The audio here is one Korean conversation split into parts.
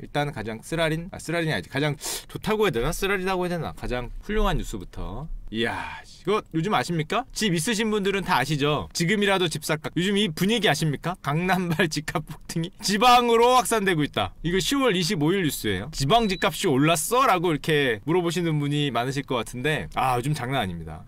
일단 가장 쓰라린이 아니지, 가장 좋다고 해야 되나, 쓰라리다고 해야 되나, 가장 훌륭한 뉴스부터. 이야, 이거 요즘 아십니까? 집 있으신 분들은 다 아시죠? 지금이라도 집 살까? 요즘 이 분위기 아십니까? 강남발 집값 폭등이 지방으로 확산되고 있다. 이거 10월 25일 뉴스예요. 지방 집값이 올랐어? 라고 이렇게 물어보시는 분이 많으실 것 같은데, 아, 요즘 장난 아닙니다.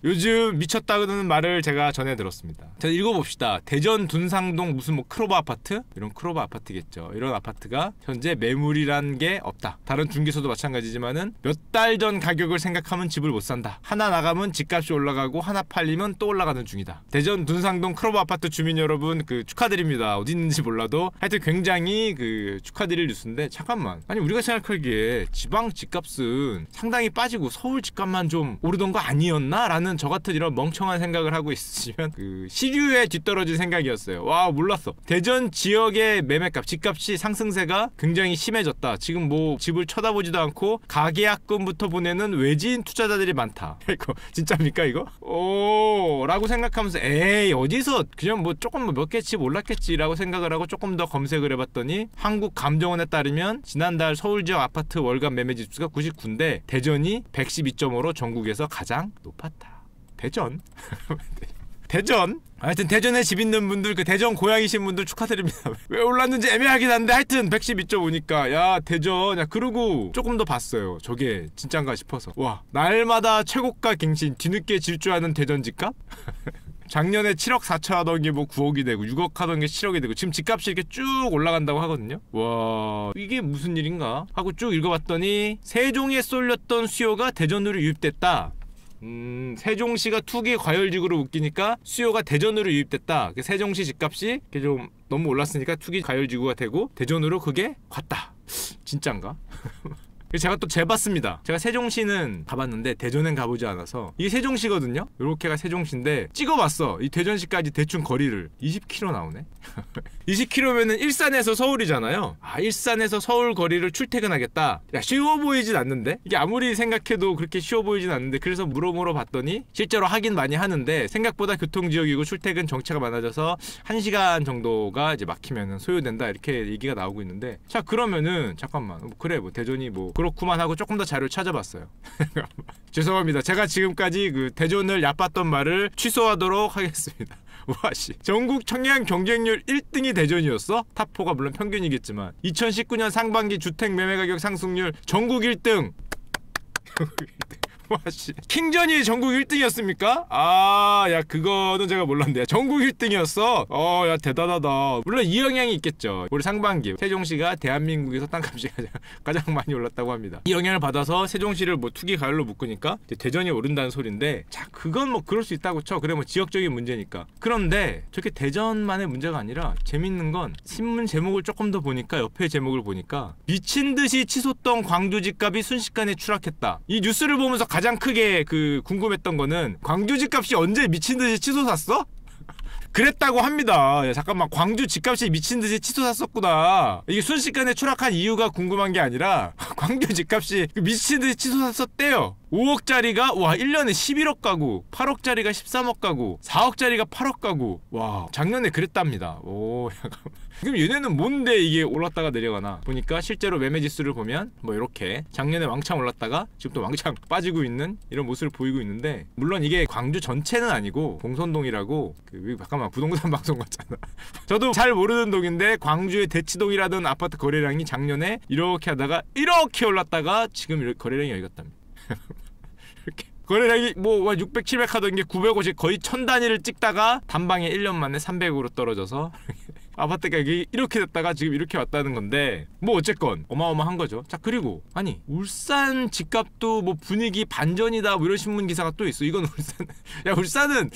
요즘 미쳤다는 말을 제가 전해 들었습니다. 자, 읽어봅시다. 대전 둔상동 무슨 뭐 크로바 아파트? 이런 크로바 아파트겠죠. 이런 아파트가 현재 매물이란 게 없다. 다른 중개소도 마찬가지지만은 몇 달 전 가격을 생각하면 집을 못 산다. 하나 나가면 집값이 올라가고 하나 팔리면 또 올라가는 중이다. 대전 둔상동 크로바 아파트 주민 여러분, 그 축하드립니다. 어디 있는지 몰라도 하여튼 굉장히 그 축하드릴 뉴스인데, 잠깐만, 아니 우리가 생각하기에 지방 집값은 상당히 빠지고 서울 집값만 좀 오르던 거 아니었나? 라는 저 같은 이런 멍청한 생각을 하고 있으시면 그 시류에 뒤떨어진 생각이었어요. 와, 몰랐어. 대전 지역의 매매값, 집값이 상승세가 굉장히 심해졌다. 지금 뭐 집을 쳐다보지도 않고 가계약금부터 보내는 외지인 투자자들이 많다. 이거 진짜입니까 이거? 오 라고 생각하면서 에이 어디서 그냥 뭐 조금 뭐 몇 개 집 올랐겠지 라고 생각을 하고 조금 더 검색을 해봤더니 한국감정원에 따르면 지난달 서울 지역 아파트 월간 매매 지수가 99인데 대전이 112.5로 전국에서 가장 높았다. 대전? 대전? 하여튼 대전에 집 있는 분들, 그 대전 고향이신 분들 축하드립니다. 왜 올랐는지 애매하긴 한데 하여튼 112.5니까 야 대전, 야 그러고 조금 더 봤어요. 저게 진짠가 싶어서 와, 날마다 최고가 갱신, 뒤늦게 질주하는 대전 집값? 작년에 7억 4천 하던 게 뭐 9억이 되고 6억 하던 게 7억이 되고 지금 집값이 이렇게 쭉 올라간다고 하거든요. 와, 이게 무슨 일인가 하고 쭉 읽어봤더니 세종에 쏠렸던 수요가 대전으로 유입됐다. 세종시가 투기 과열지구로 웃기니까 수요가 대전으로 유입됐다. 세종시 집값이 좀 너무 올랐으니까 투기 과열지구가 되고 대전으로 그게 갔다. 진짠가? 제가 또 재봤습니다. 제가 세종시는 가봤는데 대전엔 가보지 않아서, 이게 세종시거든요. 요렇게가 세종시인데 찍어봤어. 이 대전시까지 대충 거리를 20km 나오네. 20km면은 일산에서 서울이잖아요. 아, 일산에서 서울 거리를 출퇴근하겠다. 야, 쉬워 보이진 않는데? 이게 아무리 생각해도 그렇게 쉬워 보이진 않는데, 그래서 물어봤더니 실제로 하긴 많이 하는데 생각보다 교통지역이고 출퇴근 정체가 많아져서 1시간 정도가 이제 막히면은 소요된다, 이렇게 얘기가 나오고 있는데, 자 그러면은 잠깐만, 그래 뭐 대전이 뭐 그렇구만 하고 조금 더 자료를 찾아봤어요. 죄송합니다. 제가 지금까지 그 대전을 얕봤던 말을 취소하도록 하겠습니다. 와씨, 전국 청약 경쟁률 1등이 대전이었어? 탑4가 물론 평균이겠지만 2019년 상반기 주택 매매가격 상승률 전국 1등. 와씨, 킹전이 전국 1등이었습니까? 아, 야 그거는 제가 몰랐는데 전국 1등이었어? 야 대단하다. 물론 이 영향이 있겠죠. 올해 상반기 세종시가 대한민국에서 땅값이 가장 많이 올랐다고 합니다. 이 영향을 받아서 세종시를 뭐 투기 가열로 묶으니까 이제 대전이 오른다는 소린데, 자 그건 뭐 그럴 수 있다고 쳐. 그래 뭐 지역적인 문제니까. 그런데 저렇게 대전만의 문제가 아니라 재밌는 건 신문 제목을 조금 더 보니까, 옆에 제목을 보니까 미친듯이 치솟던 광주 집값이 순식간에 추락했다. 이 뉴스를 보면서 가장 크게 그 궁금했던 거는, 광주 집값이 언제 미친듯이 치솟았어? 그랬다고 합니다. 야, 잠깐만, 광주 집값이 미친듯이 치솟았었구나. 이게 순식간에 추락한 이유가 궁금한 게 아니라 광주 집값이 미친듯이 치솟았었대요. 5억짜리가 와 1년에 11억 가구, 8억짜리가 13억 가구, 4억짜리가 8억 가구. 와, 작년에 그랬답니다. 오, 그럼 얘네는 뭔데 이게 올랐다가 내려가나 보니까, 실제로 매매 지수를 보면 뭐 이렇게 작년에 왕창 올랐다가 지금 또 왕창 빠지고 있는 이런 모습을 보이고 있는데, 물론 이게 광주 전체는 아니고 봉선동이라고, 그 잠깐만 부동산 방송 같잖아. 저도 잘 모르는 동인데 광주의 대치동이라던 아파트 거래량이 작년에 이렇게 하다가 이렇게 올랐다가 지금 거래량이 여기 갔답니다. 이렇게 거래량이 뭐 600, 700 하던 게 950, 거의 1000 단위를 찍다가 단방에 1년 만에 300으로 떨어져서 아파트 가격이 이렇게 됐다가 지금 이렇게 왔다는 건데, 뭐 어쨌건 어마어마한 거죠. 자, 그리고 아니 울산 집값도 뭐 분위기 반전이다 뭐 이런 신문 기사가 또 있어. 이건 울산 야 울산은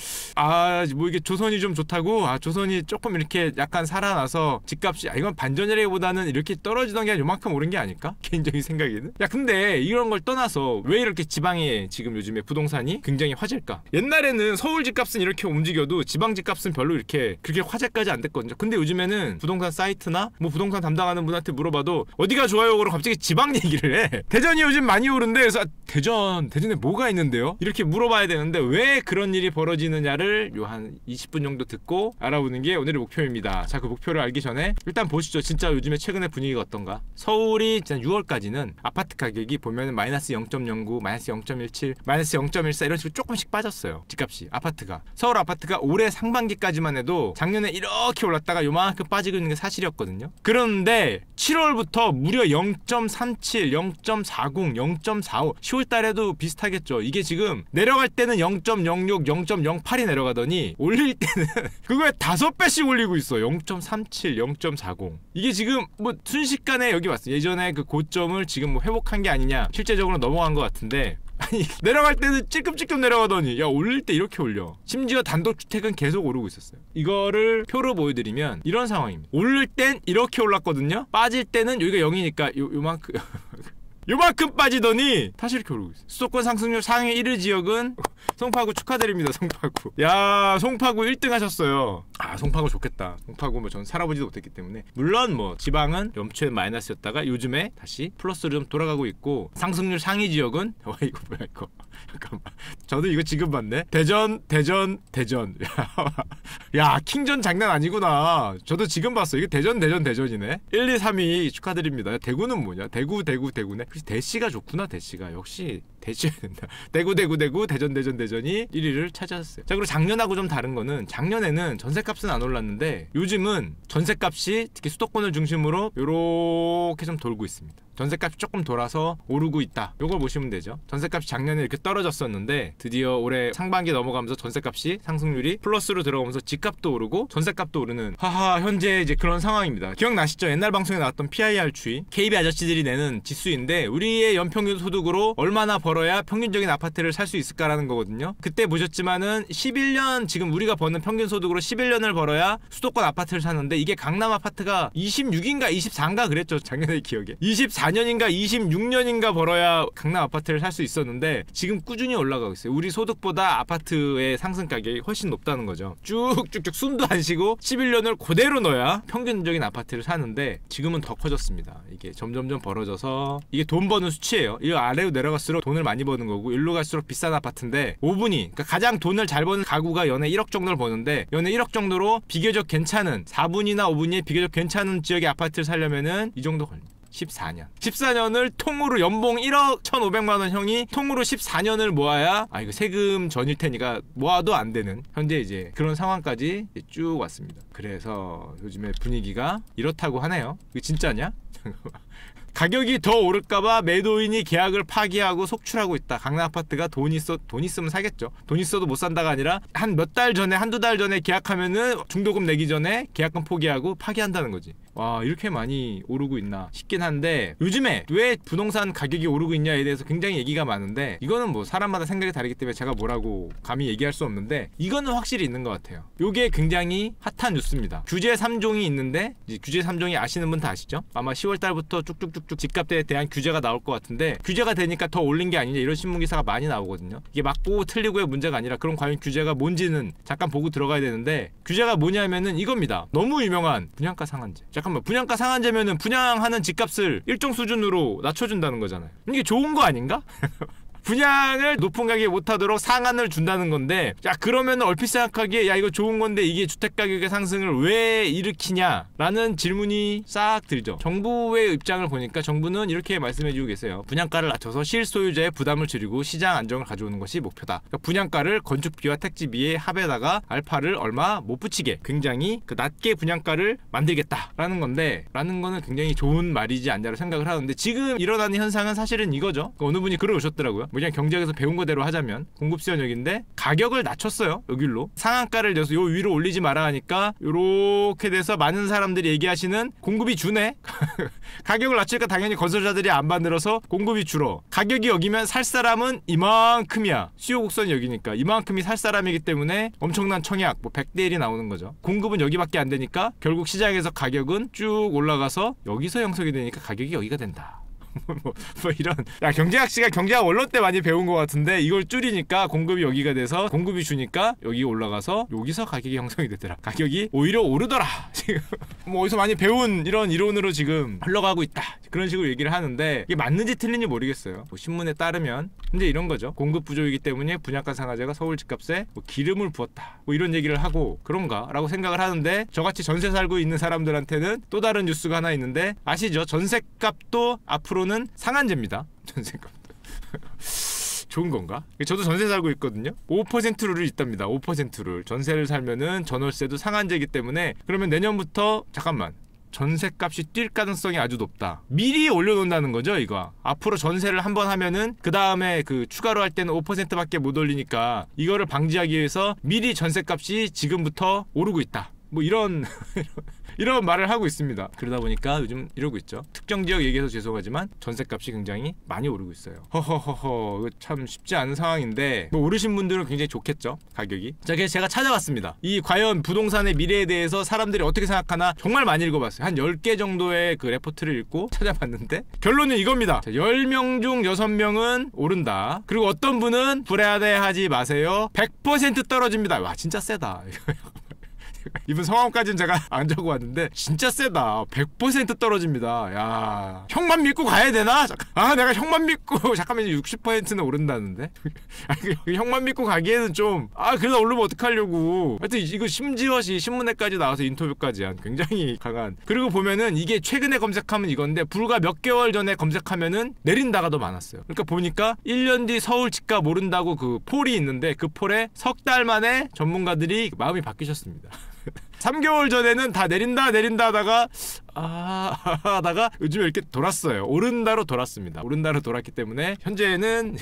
뭐 이게 조선이 좀 좋다고, 조선이 조금 이렇게 약간 살아나서 집값이 이건 반전이라기보다는 이렇게 떨어지던 게 요만큼 오른 게 아닐까? 개인적인 생각에는. 야 근데 이런 걸 떠나서 왜 이렇게 지방에 지금 요즘에 부동산이 굉장히 화제일까? 옛날에는 서울 집값은 이렇게 움직여도 지방 집값은 별로 이렇게 그렇게 화제까지 안 됐거든요. 근데 요즘에는 부동산 사이트나 뭐 부동산 담당하는 분한테 물어봐도 어디가 좋아요? 그러고 갑자기 지방 얘기를 해. 대전이 요즘 많이 오른데 그래서 대전에 뭐가 있는데요? 이렇게 물어봐야 되는데 왜 그런 일이 벌어지느냐를 요 한 20분 정도 듣고 알아보는 게 오늘의 목표입니다. 자, 그 목표를 알기 전에 일단 보시죠. 진짜 요즘에 최근에 분위기가 어떤가? 서울이 지난 6월까지는 아파트 가격이 보면은 마이너스 0.09, 마이너스 0.17, 마이너스 0.14 이런 식으로 조금씩 빠졌어요. 집값이 아파트가. 서울 아파트가 올해 상반기까지만 해도 작년에 이렇게 올랐다가 요만큼 빠지고 있는 게 사실이었거든요. 그런데 7월부터 무려 0.37, 0.40, 0.45 10월 달에도 비슷하겠죠. 이게 지금 내려갈 때는 0.06, 0.08이 내려가더니 올릴 때는 그거에 5배씩 올리고 있어. 0.37, 0.40. 이게 지금 뭐 순식간에 여기 왔어. 예전에 그 고점을 지금 뭐 회복한 게 아니냐, 실제적으로 넘어간 것 같은데, 아니 내려갈 때는 찔끔찔끔 내려가더니 야 올릴 때 이렇게 올려. 심지어 단독주택은 계속 오르고 있었어요. 이거를 표로 보여드리면 이런 상황입니다. 오를 땐 이렇게 올랐거든요. 빠질 때는 여기가 0이니까 요만큼 요만큼 빠지더니 다시 이렇게 오르고 있어요. 수도권 상승률 상위 1위 지역은 송파구 축하드립니다. 송파구. 야, 송파구 1등 하셨어요. 아, 송파구 좋겠다. 송파구 뭐 전 살아보지도 못했기 때문에. 물론 뭐 지방은 연초에 마이너스였다가 요즘에 다시 플러스로 좀 돌아가고 있고, 상승률 상위 지역은 와 이거 뭐야 이거. 잠깐만. 저도 이거 지금 봤네. 대전. 야, 킹전 장난 아니구나. 저도 지금 봤어. 이거 대전이네. 1, 2, 3위 축하드립니다. 대구는 뭐냐? 대구네. 대시가 좋구나. 대시가 역시 대시해야 된다. 대구 대전이 1위를 차지했어요. 자, 그리고 작년하고 좀 다른 거는, 작년에는 전세값은 안 올랐는데 요즘은 전세값이 특히 수도권을 중심으로 요렇게 좀 돌고 있습니다. 전세값이 조금 돌아서 오르고 있다. 요걸 보시면 되죠. 전세값이 작년에 이렇게 떨어졌었는데 드디어 올해 상반기 넘어가면서 전세값이 상승률이 플러스로 들어가면서 집값도 오르고 전세값도 오르는, 하하, 현재 이제 그런 상황입니다. 기억나시죠? 옛날 방송에 나왔던 PIR 추이, KB 아저씨들이 내는 지수인데 우리의 연평균 소득으로 얼마나 벌어야 평균적인 아파트를 살 수 있을까라는 거거든요. 그때 보셨지만은 11년, 지금 우리가 버는 평균 소득으로 11년을 벌어야 수도권 아파트를 사는데, 이게 강남 아파트가 26인가 24인가 그랬죠. 작년의 기억에 24년인가 26년인가 벌어야 강남 아파트를 살 수 있었는데 지금 꾸준히 올라가고 있어요. 우리 소득보다 아파트의 상승 가격이 훨씬 높다는 거죠. 쭉쭉쭉 숨도 안 쉬고 11년을 그대로 넣어야 평균적인 아파트를 사는데 지금은 더 커졌습니다. 이게 점점점 벌어져서 이게 돈 버는 수치예요. 이 아래로 내려갈수록 돈을 많이 버는 거고, 일로 갈수록 비싼 아파트인데 5분위, 그러니까 가장 돈을 잘 버는 가구가 연에 1억 정도를 버는데, 연에 1억 정도로 비교적 괜찮은 4분위나 5분위에 비교적 괜찮은 지역의 아파트를 살려면은 이 정도 걸립니다. 14년을 통으로, 연봉 1억 1,500만원 형이 통으로 14년을 모아야, 아 이거 세금 전일 테니까 모아도 안 되는 현재 이제 그런 상황까지 이제 쭉 왔습니다. 그래서 요즘에 분위기가 이렇다고 하네요. 이거 진짜냐? 가격이 더 오를까봐 매도인이 계약을 파기하고 속출하고 있다. 강남 아파트가 돈 있으면 사겠죠. 돈 있어도 못 산다가 아니라 한 몇 달 전에, 한두 달 전에 계약하면은 중도금 내기 전에 계약금 포기하고 파기한다는 거지. 와, 이렇게 많이 오르고 있나 싶긴 한데, 요즘에 왜 부동산 가격이 오르고 있냐에 대해서 굉장히 얘기가 많은데, 이거는 뭐 사람마다 생각이 다르기 때문에 제가 뭐라고 감히 얘기할 수 없는데, 이거는 확실히 있는 것 같아요. 요게 굉장히 핫한 뉴스입니다. 규제 3종이 있는데, 이제 규제 3종이 아시는 분 다 아시죠? 아마 10월 달부터 쭉쭉쭉쭉 집값에 대한 규제가 나올 것 같은데, 규제가 되니까 더 올린 게 아니냐 이런 신문 기사가 많이 나오거든요. 이게 맞고 틀리고의 문제가 아니라 그럼 과연 규제가 뭔지는 잠깐 보고 들어가야 되는데, 규제가 뭐냐면은 이겁니다. 너무 유명한 분양가 상한제. 잠깐만, 분양가 상한제면은 분양하는 집값을 일정 수준으로 낮춰준다는 거잖아요. 이게 좋은 거 아닌가? 분양을 높은 가격에 못하도록 상한을 준다는 건데, 야 그러면 얼핏 생각하기에 야 이거 좋은 건데 이게 주택가격의 상승을 왜 일으키냐 라는 질문이 싹 들죠. 정부의 입장을 보니까 정부는 이렇게 말씀해주고 계세요. 분양가를 낮춰서 실소유자의 부담을 줄이고 시장 안정을 가져오는 것이 목표다. 그러니까 분양가를 건축비와 택지비의 합에다가 알파를 얼마 못 붙이게 굉장히 그 낮게 분양가를 만들겠다라는 건데, 라는 거는 굉장히 좋은 말이지 않냐고 생각을 하는데, 지금 일어나는 현상은 사실은 이거죠. 어느 분이 글을 오셨더라고요. 그냥 경제학에서 배운 거대로 하자면 공급수연역인데 가격을 낮췄어요. 여길로 상한가를 내서 요 위로 올리지 마라 하니까 요렇게 돼서 많은 사람들이 얘기하시는 공급이 주네. 가격을 낮추니까 당연히 건설자들이 안 만들어서 공급이 줄어. 가격이 여기면 살 사람은 이만큼이야. 수요 곡선이 여기니까 이만큼이 살 사람이기 때문에 엄청난 청약, 뭐 100대 1이 나오는 거죠. 공급은 여기밖에 안 되니까 결국 시장에서 가격은 쭉 올라가서 여기서 형성이 되니까 가격이 여기가 된다. 뭐 이런. 야, 경제학 씨가 경제학 원론 때 많이 배운 것 같은데 이걸 줄이니까 공급이 여기가 돼서 공급이 주니까 여기 올라가서 여기서 가격이 형성이 되더라. 가격이 오히려 오르더라. 지금 뭐 어디서 많이 배운 이런 이론으로 지금 흘러가고 있다. 그런 식으로 얘기를 하는데 이게 맞는지 틀린지 모르겠어요. 뭐 신문에 따르면 근데 이런 거죠. 공급 부족이기 때문에 분양가 상하제가 서울 집값에 뭐 기름을 부었다. 뭐 이런 얘기를 하고 그런가라고 생각을 하는데 저같이 전세 살고 있는 사람들한테는 또 다른 뉴스가 하나 있는데 아시죠? 전세값도 앞으로는 상한제입니다. 전세값. 좋은 건가? 저도 전세 살고 있거든요. 5%룰이 있답니다. 5%룰. 전세를 살면은 전월세도 상한제이기 때문에 그러면 내년부터 잠깐만. 전세값이 뛸 가능성이 아주 높다. 미리 올려놓는다는 거죠, 이거. 앞으로 전세를 한번 하면은 그 다음에 그 추가로 할 때는 5%밖에 못 올리니까 이거를 방지하기 위해서 미리 전세값이 지금부터 오르고 있다. 뭐 이런 이런 말을 하고 있습니다. 그러다 보니까 요즘 이러고 있죠. 특정 지역 얘기해서 죄송하지만 전세값이 굉장히 많이 오르고 있어요. 허허허허, 이거 참 쉽지 않은 상황인데 뭐 오르신 분들은 굉장히 좋겠죠, 가격이. 자, 그래서 제가 찾아봤습니다. 이 과연 부동산의 미래에 대해서 사람들이 어떻게 생각하나 정말 많이 읽어봤어요. 한 10개 정도의 그 레포트를 읽고 찾아봤는데 결론은 이겁니다. 자, 10명 중 6명은 오른다. 그리고 어떤 분은 불안해하지 마세요. 100% 떨어집니다. 와, 진짜 세다. 이분 성함까지는 제가 안 적어왔는데 진짜 세다. 100% 떨어집니다. 야, 형만 믿고 가야 되나? 아, 내가 형만 믿고 잠깐만 60%는 오른다는데. 형만 믿고 가기에는 좀 그래도 오르면 어떡하려고. 하여튼 이거 심지어시 신문에까지 나와서 인터뷰까지 한 굉장히 강한. 그리고 보면은 이게 최근에 검색하면 이건데 불과 몇 개월 전에 검색하면은 내린다가 더 많았어요. 그러니까 보니까 1년 뒤 서울 집값 오른다고 그 폴이 있는데 그 폴에 석 달 만에 전문가들이 마음이 바뀌셨습니다. 3개월 전에는 다 내린다 하다가 하다가 요즘에 이렇게 돌았어요. 오른다로 돌았습니다. 오른다로 돌았기 때문에 현재는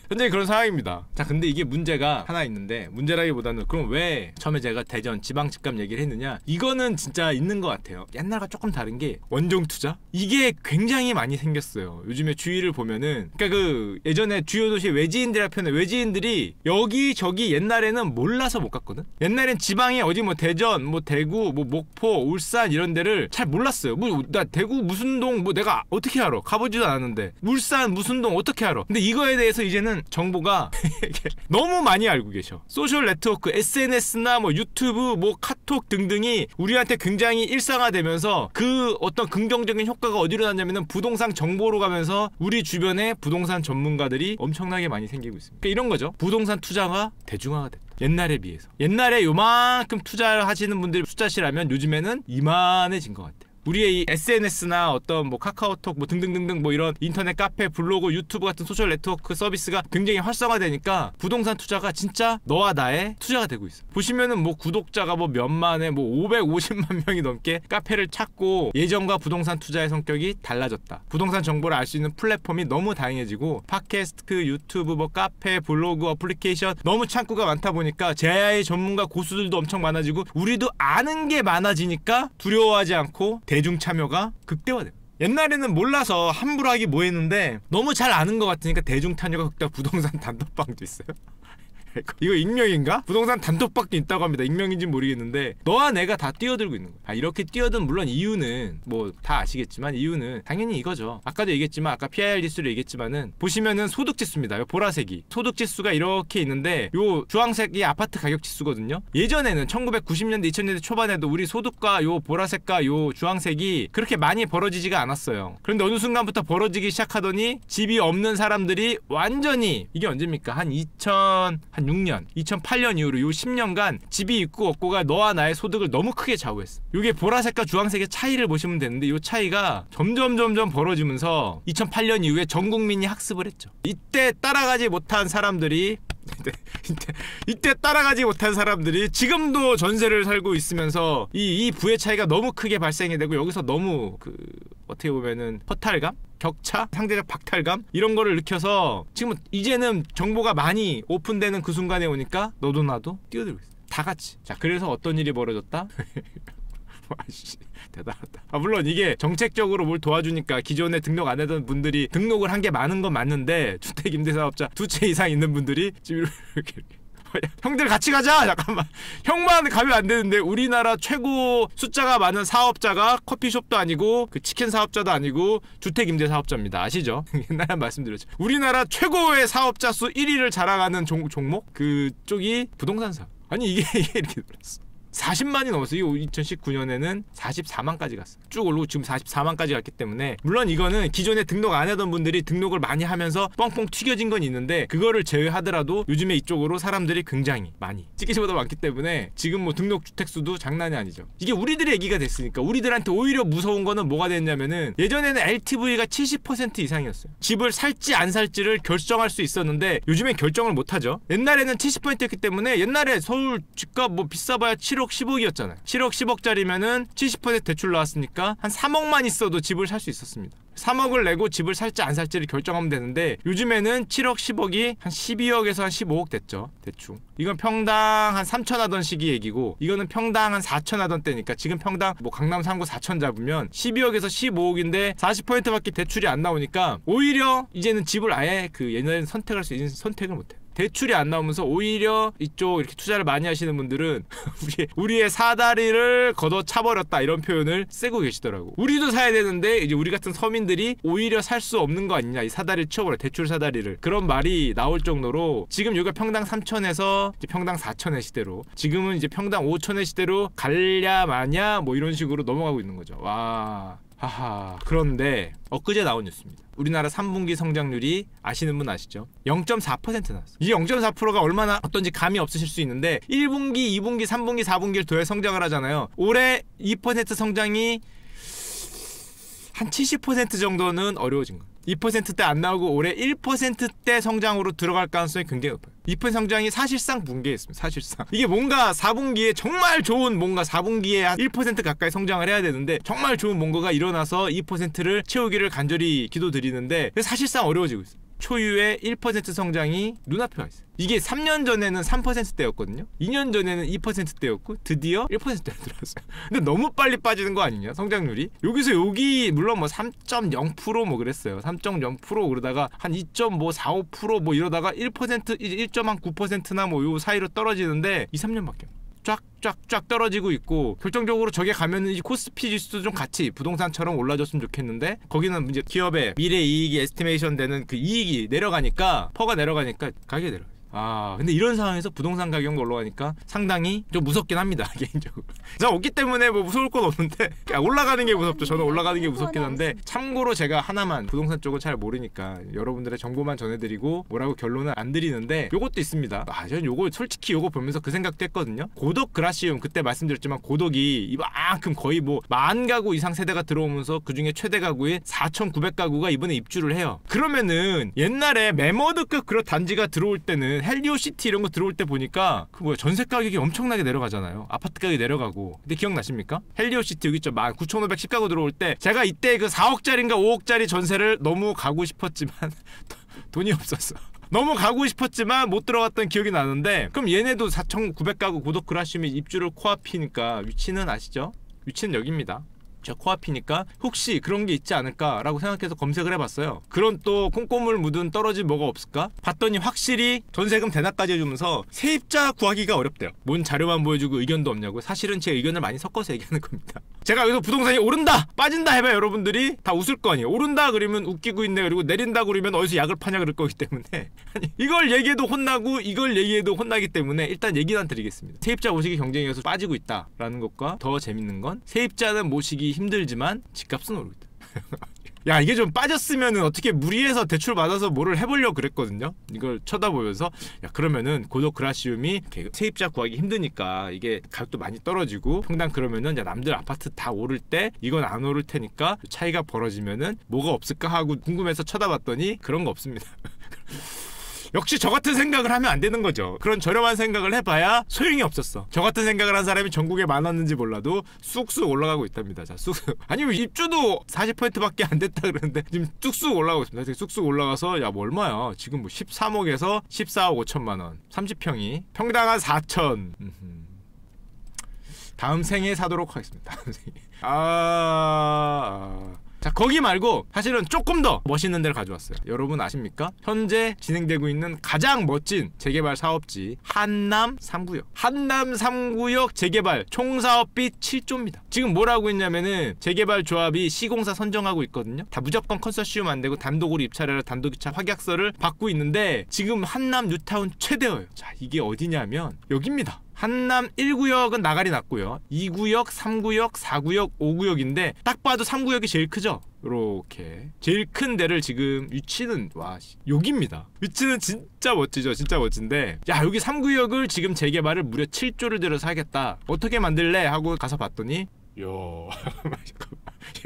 현재 그런 상황입니다. 자, 근데 이게 문제가 하나 있는데, 문제라기보다는 그럼 왜 처음에 제가 대전 지방 집값 얘기를 했느냐, 이거는 진짜 있는 것 같아요. 옛날과 조금 다른 게 원정 투자? 이게 굉장히 많이 생겼어요. 요즘에 주위를 보면은, 그러니까 그 예전에 주요 도시 외지인들이라 표현해, 외지인들이 여기저기 옛날에는 몰라서 못 갔거든. 옛날엔 지방에 어디 뭐 대전, 뭐 대구, 뭐 목포, 울산 이런 데를 잘 몰랐어요. 뭐 나 대구 무슨 동 뭐 내가 어떻게 알아? 가보지도 않았는데. 울산 무슨 동 어떻게 알아? 근데 이거에 대해서 이제는 정보가 너무 많이 알고 계셔. 소셜 네트워크, SNS나 뭐 유튜브, 뭐 카톡 등등이 우리한테 굉장히 일상화되면서 그 어떤 긍정적인 효과가 어디로 났냐면은 부동산 정보로 가면서 우리 주변에 부동산 전문가들이 엄청나게 많이 생기고 있습니다. 그러니까 이런 거죠. 부동산 투자가 대중화가 됐다. 옛날에 비해서. 옛날에 요만큼 투자하시는 분들이 숫자시라면 요즘에는 이만해진 것 같아요. 우리의 이 SNS나 어떤 뭐 카카오톡 뭐 등등등등 뭐 이런 인터넷 카페, 블로그, 유튜브 같은 소셜 네트워크 서비스가 굉장히 활성화되니까 부동산 투자가 진짜 너와 나의 투자가 되고 있어. 보시면은 뭐 구독자가 뭐 몇만에 뭐 550만 명이 넘게 카페를 찾고, 예전과 부동산 투자의 성격이 달라졌다. 부동산 정보를 알 수 있는 플랫폼이 너무 다양해지고 팟캐스트, 유튜브, 뭐 카페, 블로그, 어플리케이션 너무 창구가 많다 보니까 제야의 전문가 고수들도 엄청 많아지고 우리도 아는 게 많아지니까 두려워하지 않고 대중 참여가 극대화돼요. 옛날에는 몰라서 함부로 하기 뭐했는데 너무 잘 아는 것 같으니까 대중 참여가 극대화. 부동산 단톡방도 있어요. 이거 익명인가? 부동산 단톡방도 있다고 합니다. 익명인지 모르겠는데 너와 내가 다 뛰어들고 있는 거야. 이렇게 뛰어든, 물론 이유는 뭐 다 아시겠지만 이유는 당연히 이거죠. 아까도 얘기했지만, 아까 PIR 지수를 얘기했지만은 보시면은 소득 지수입니다. 요 보라색이 소득 지수가 이렇게 있는데 요 주황색이 아파트 가격 지수거든요. 예전에는 1990년대 2000년대 초반에도 우리 소득과 요 보라색과 요 주황색이 그렇게 많이 벌어지지가 않았어요. 그런데 어느 순간부터 벌어지기 시작하더니 집이 없는 사람들이 완전히, 이게 언제입니까? 한 2006년, 2008년 이후로 요 10년간 집이 있고 없고가 너와 나의 소득을 너무 크게 좌우했어. 요게 보라색과 주황색의 차이를 보시면 되는데 요 차이가 점점 벌어지면서 2008년 이후에 전 국민이 학습을 했죠. 이때 따라가지 못한 사람들이 이때 따라가지 못한 사람들이 지금도 전세를 살고 있으면서 이 부의 차이가 너무 크게 발생이 되고, 여기서 너무 그 어떻게 보면은 허탈감? 격차? 상대적 박탈감? 이런 거를 느껴서 지금 이제는 정보가 많이 오픈되는 그 순간에 오니까 너도 나도 뛰어들고 있어. 다 같이. 자, 그래서 어떤 일이 벌어졌다? 와씨, 대단하다. 물론 이게 정책적으로 뭘 도와주니까 기존에 등록 안 하던 분들이 등록을 한 게 많은 건 맞는데, 주택 임대사업자 두 채 이상 있는 분들이 지금 이렇게 형들 같이 가자. 잠깐만. 형만 가면 안 되는데 우리나라 최고 숫자가 많은 사업자가 커피숍도 아니고 그 치킨 사업자도 아니고 주택 임대 사업자입니다. 아시죠? 옛날에 말씀드렸죠. 우리나라 최고의 사업자 수 1위를 자랑하는 종목 그쪽이 부동산 사업. 아니 이게 이렇게 놀랐어. 40만이 넘었어요. 2019년에는 44만까지 갔어요. 쭉 오르고 지금 44만까지 갔기 때문에 물론 이거는 기존에 등록 안 하던 분들이 등록을 많이 하면서 뻥뻥 튀겨진 건 있는데 그거를 제외하더라도 요즘에 이쪽으로 사람들이 굉장히 많이 찌개시보다 많기 때문에 지금 뭐 등록 주택 수도 장난이 아니죠. 이게 우리들의 얘기가 됐으니까 우리들한테 오히려 무서운 거는 뭐가 됐냐면은 예전에는 LTV가 70% 이상이었어요. 집을 살지 안 살지를 결정할 수 있었는데 요즘엔 결정을 못 하죠. 옛날에는 70%였기 때문에 옛날에 서울 집값 뭐 비싸봐야 7억 10억이었잖아요. 7억 10억짜리면은 70% 대출 나왔으니까 한 3억만 있어도 집을 살 수 있었습니다. 3억을 내고 집을 살지 안 살지를 결정하면 되는데 요즘에는 7억 10억이 한 12억에서 한 15억 됐죠. 대충. 이건 평당 한 3천 하던 시기 얘기고 이거는 평당 한 4천 하던 때니까 지금 평당 뭐 강남 3구 4천 잡으면 12억에서 15억인데 40%밖에 대출이 안 나오니까 오히려 이제는 집을 아예 그 옛날에는 선택할 수 있는 선택을 못해요. 대출이 안 나오면서 오히려 이쪽 이렇게 투자를 많이 하시는 분들은 우리의 사다리를 걷어차버렸다 이런 표현을 쓰고 계시더라고. 우리도 사야 되는데 이제 우리 같은 서민들이 오히려 살 수 없는 거 아니냐, 이 사다리를 치워버려, 대출 사다리를. 그런 말이 나올 정도로 지금 여기가 평당 3천에서 이제 평당 4천의 시대로, 지금은 이제 평당 5천의 시대로 갈냐 마냐 뭐 이런 식으로 넘어가고 있는 거죠. 와, 하하. 그런데 엊그제 나온 뉴스입니다. 우리나라 3분기 성장률이 아시는 분 아시죠? 0.4% 나왔어요. 이 0.4%가 얼마나 어떤지 감이 없으실 수 있는데 1분기, 2분기, 3분기, 4분기를 더해 성장을 하잖아요. 올해 2% 성장이 한 70% 정도는 어려워진 거예요. 2%대 안 나오고 올해 1%대 성장으로 들어갈 가능성이 굉장히 높아요. 2% 성장이 사실상 붕괴했습니다. 사실상. 이게 뭔가 4분기에 정말 좋은 뭔가 4분기에 한 1% 가까이 성장을 해야 되는데 정말 좋은 뭔가가 일어나서 2%를 채우기를 간절히 기도드리는데 사실상 어려워지고 있어요. 초유의 1% 성장이 눈앞에 와 있어요. 이게 3년 전에는 3%대였거든요. 2년 전에는 2%대였고 드디어 1%대 들어왔어요. 근데 너무 빨리 빠지는 거 아니냐, 성장률이? 여기서 여기 물론 뭐 3.0% 뭐 그랬어요. 3.0% 그러다가 한 2.45% 뭐 이러다가 1% 이제 1.9%나 뭐 요 사이로 떨어지는데 2, 3년밖에 쫙 떨어지고 있고, 결정적으로 저게 가면은 이 코스피 지수도 좀 같이 부동산처럼 올라줬으면 좋겠는데 거기는 이제 기업의 미래 이익이 에스티메이션 되는 그 이익이 내려가니까, 퍼가 내려가니까 가격이 내려가요. 아, 근데 이런 상황에서 부동산 가격이 올라가니까 상당히 좀 무섭긴 합니다, 개인적으로. 자, 없기 때문에 뭐 무서울 건 없는데 올라가는 게 무섭죠. 저는 올라가는 게 무섭긴 한데, 참고로 제가 하나만, 부동산 쪽은 잘 모르니까 여러분들의 정보만 전해드리고 뭐라고 결론은 안 드리는데 요것도 있습니다. 아, 저는 요거 솔직히 요거 보면서 그 생각도 했거든요. 고덕 그라시움, 그때 말씀드렸지만 고덕이 이만큼 거의 뭐 10,000가구 이상 세대가 들어오면서 그중에 최대 가구인 4,900가구가 이번에 입주를 해요. 그러면은 옛날에 매머드급 그런 단지가 들어올 때는 헬리오시티 이런 거 들어올 때 보니까 그 뭐야, 전세 가격이 엄청나게 내려가잖아요. 아파트 가격이 내려가고. 근데 기억나십니까? 헬리오시티 여기 있죠. 19,510가구 들어올 때 제가 이때 그 4억짜리인가 5억짜리 전세를 너무 가고 싶었지만 돈이 없었어. 너무 가고 싶었지만 못 들어갔던 기억이 나는데, 그럼 얘네도 4,900가구 고덕 그라시움이 입주를 코앞이니까 위치는 아시죠? 위치는 여기입니다. 저 코앞이니까 혹시 그런 게 있지 않을까라고 생각해서 검색을 해봤어요. 그런 또 콩고물 묻은 떨어진 뭐가 없을까? 봤더니 확실히 전세금 대납까지 해주면서 세입자 구하기가 어렵대요. 뭔 자료만 보여주고 의견도 없냐고. 사실은 제 의견을 많이 섞어서 얘기하는 겁니다. 제가 여기서 부동산이 오른다 빠진다 해봐야 여러분들이 다 웃을 거 아니에요. 오른다 그러면 웃기고 있네, 그리고 내린다 그러면 어디서 약을 파냐 그럴 거기 때문에 아니, 이걸 얘기해도 혼나고 이걸 얘기해도 혼나기 때문에 일단 얘기는 드리겠습니다. 세입자 모시기 경쟁에서 빠지고 있다라는 것과 더 재밌는 건 세입자는 모시기 힘들지만 집값은 오르고 있다. 야, 이게 좀 빠졌으면은 어떻게 무리해서 대출 받아서 뭐를 해보려고 그랬거든요. 이걸 쳐다보면서 야, 그러면은 고덕 그라시움이 세입자 구하기 힘드니까 이게 가격도 많이 떨어지고 평당 그러면은 야, 남들 아파트 다 오를 때 이건 안 오를 테니까 차이가 벌어지면은 뭐가 없을까 하고 궁금해서 쳐다봤더니 그런 거 없습니다. 역시 저 같은 생각을 하면 안 되는 거죠. 그런 저렴한 생각을 해봐야 소용이 없었어. 저 같은 생각을 한 사람이 전국에 많았는지 몰라도 쑥쑥 올라가고 있답니다. 자, 쑥쑥. 아니, 입주도 40%밖에 안 됐다 그러는데 지금 쑥쑥 올라가고 있습니다. 쑥쑥 올라가서 야, 뭐 얼마야? 지금 뭐 13억에서 14억 5천만 원. 30평이 평당 한 4천. 다음 생에 사도록 하겠습니다. 다음 생에. 자, 거기 말고 사실은 조금 더 멋있는 데를 가져왔어요. 여러분 아십니까? 현재 진행되고 있는 가장 멋진 재개발 사업지 한남 3구역. 한남 3구역 재개발 총 사업비 7조입니다. 지금 뭐라고 했냐면은 재개발 조합이 시공사 선정하고 있거든요. 다 무조건 컨소시엄 안 되고 단독으로 입찰해라 단독입찰 확약서를 받고 있는데 지금 한남 뉴타운 최대어예요. 자, 이게 어디냐면 여기입니다. 한남 1구역은 나가리 났고요. 2구역, 3구역, 4구역, 5구역인데 딱 봐도 3구역이 제일 크죠? 요렇게 제일 큰 데를 지금 위치는 와 여기입니다. 위치는 진짜 멋지죠. 진짜 멋진데 야 여기 3구역을 지금 재개발을 무려 7조를 들여서 하겠다. 어떻게 만들래? 하고 가서 봤더니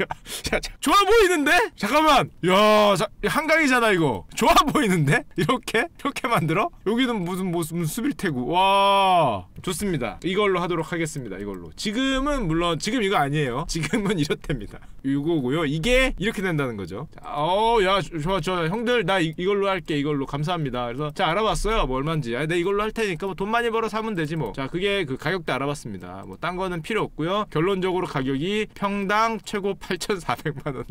야, 좋아 보이는데? 잠깐만. 야, 한강이잖아 이거. 좋아 보이는데? 이렇게 만들어? 여기는 무슨 수빌태구. 와, 좋습니다. 이걸로 하도록 하겠습니다. 이걸로. 지금은 물론 지금 이거 아니에요. 지금은 이렇답니다. 이거고요. 이게 이렇게 된다는 거죠. 야, 좋아. 형들 나 이걸로 할게. 이걸로 감사합니다. 그래서 자 알아봤어요. 뭐 얼마인지. 내가 이걸로 할 테니까 뭐 돈 많이 벌어 사면 되지 뭐. 자, 그게 그 가격도 알아봤습니다. 뭐 딴 거는 필요 없고요. 결론적으로 가격이 평당 최고 8,400만 원에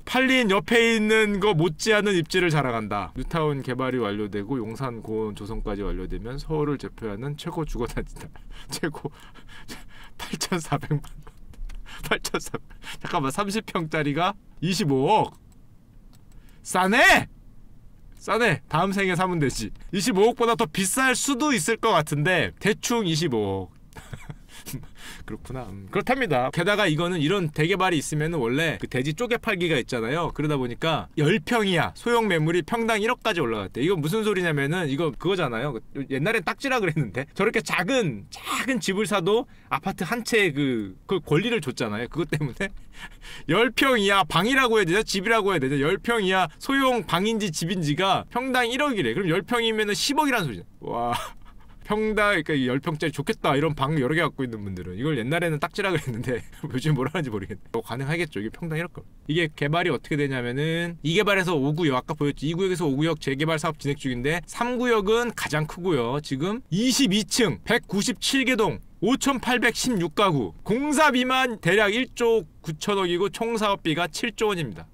팔린 옆에 있는 거 못지않은 입지를 자랑한다. 뉴타운 개발이 완료되고 용산 고원 조성까지 완료되면 서울을 대표하는 최고 주거단지다. 최고 8,400만 원. 8,400. 잠깐만 30평짜리가 25억. 싸네. 다음 생에 사면 되지. 25억보다 더 비쌀 수도 있을 것 같은데 대충 25억. 그렇구나. 그렇답니다. 게다가 이거는 이런 대개발이 있으면 원래 그 대지 쪼개 팔기가 있잖아요. 그러다 보니까 10평이야 소형 매물이 평당 1억까지 올라갔대. 이거 무슨 소리냐면은 이거 그거잖아요. 옛날엔 딱지라 그랬는데 저렇게 작은 집을 사도 아파트 한 채 그 권리를 줬잖아요. 그것 때문에 10평 이하 방이라고 해야 되죠? 집이라고 해야 되죠? 10평 이하 소형 방인지 집인지가 평당 1억이래. 그럼 10평이면은 10억이라는 소리죠. 와. 평당 그러니까 10평짜리 좋겠다 이런 방 여러 개 갖고 있는 분들은 이걸 옛날에는 딱지라 그랬는데 요즘 뭐라 하는지 모르겠네. 가능하겠죠. 이게 평당 1억. 이게 개발이 어떻게 되냐면은 2개발에서 5구역 아까 보였죠. 2구역에서 5구역 재개발 사업 진행 중인데 3구역은 가장 크고요. 지금 22층 197개 동 5,816가구 공사비만 대략 1조 9천억이고 총 사업비가 7조 원입니다.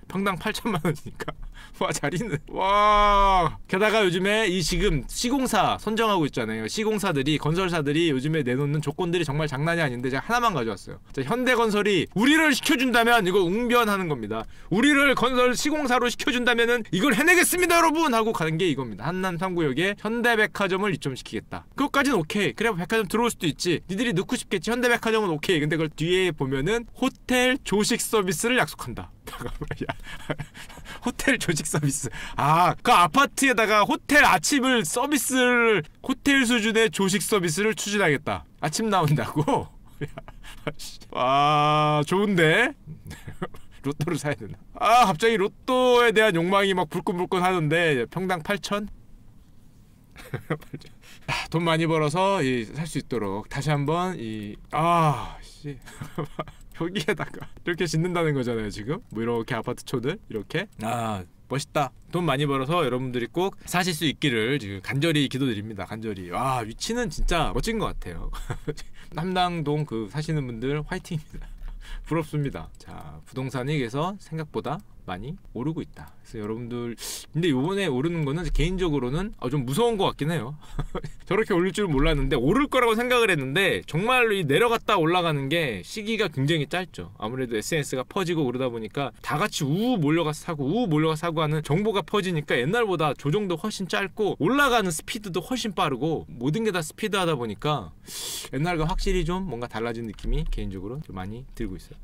평당 8천만 원이니까 와 자리는 와. 게다가 요즘에 이 지금 시공사 선정하고 있잖아요. 시공사들이 건설사들이 요즘에 내놓는 조건들이 정말 장난이 아닌데 제가 하나만 가져왔어요. 자, 현대건설이 우리를 시켜준다면 이거 웅변하는 겁니다. 우리를 건설 시공사로 시켜준다면은 이걸 해내겠습니다 여러분 하고 가는 게 이겁니다. 한남 3구역에 현대백화점을 입점시키겠다. 그것까진 오케이. 그래 백화점 들어올 수도 있지. 니들이 넣고 싶겠지. 현대백화점은 오케이. 근데 그걸 뒤에 보면은 호텔 조식 서비스를 약속한다. 호텔 조식 서비스. 그 아파트에다가 호텔 아침을 서비스를 호텔 수준의 조식 서비스를 추진하겠다. 아침 나온다고? 와 좋은데? 로또를 사야 되나? 갑자기 로또에 대한 욕망이 막 불끈불끈 하는데 평당 8천? 돈 많이 벌어서 살 수 있도록 다시 한번 여기에다가 이렇게 짓는다는 거잖아요 지금. 뭐 이렇게 아파트 초들 이렇게. 멋있다. 돈 많이 벌어서 여러분들이 꼭 사실 수 있기를 지금 간절히 기도드립니다. 간절히. 위치는 진짜 멋진 것 같아요. 남당동 사시는 분들 화이팅입니다. 부럽습니다. 자, 부동산이 그래서 생각보다 많이 오르고 있다. 그래서 여러분들 근데 요번에 오르는 거는 개인적으로는 좀 무서운 것 같긴 해요. 저렇게 올릴 줄 몰랐는데 오를 거라고 생각을 했는데 정말로 이 내려갔다 올라가는 게 시기가 굉장히 짧죠. 아무래도 SNS가 퍼지고 그러다 보니까 다 같이 몰려가서 사고 하는 정보가 퍼지니까 옛날보다 조정도 훨씬 짧고 올라가는 스피드도 훨씬 빠르고 모든 게 다 스피드하다 보니까 옛날과 확실히 좀 뭔가 달라진 느낌이 개인적으로 좀 많이 들고 있어요.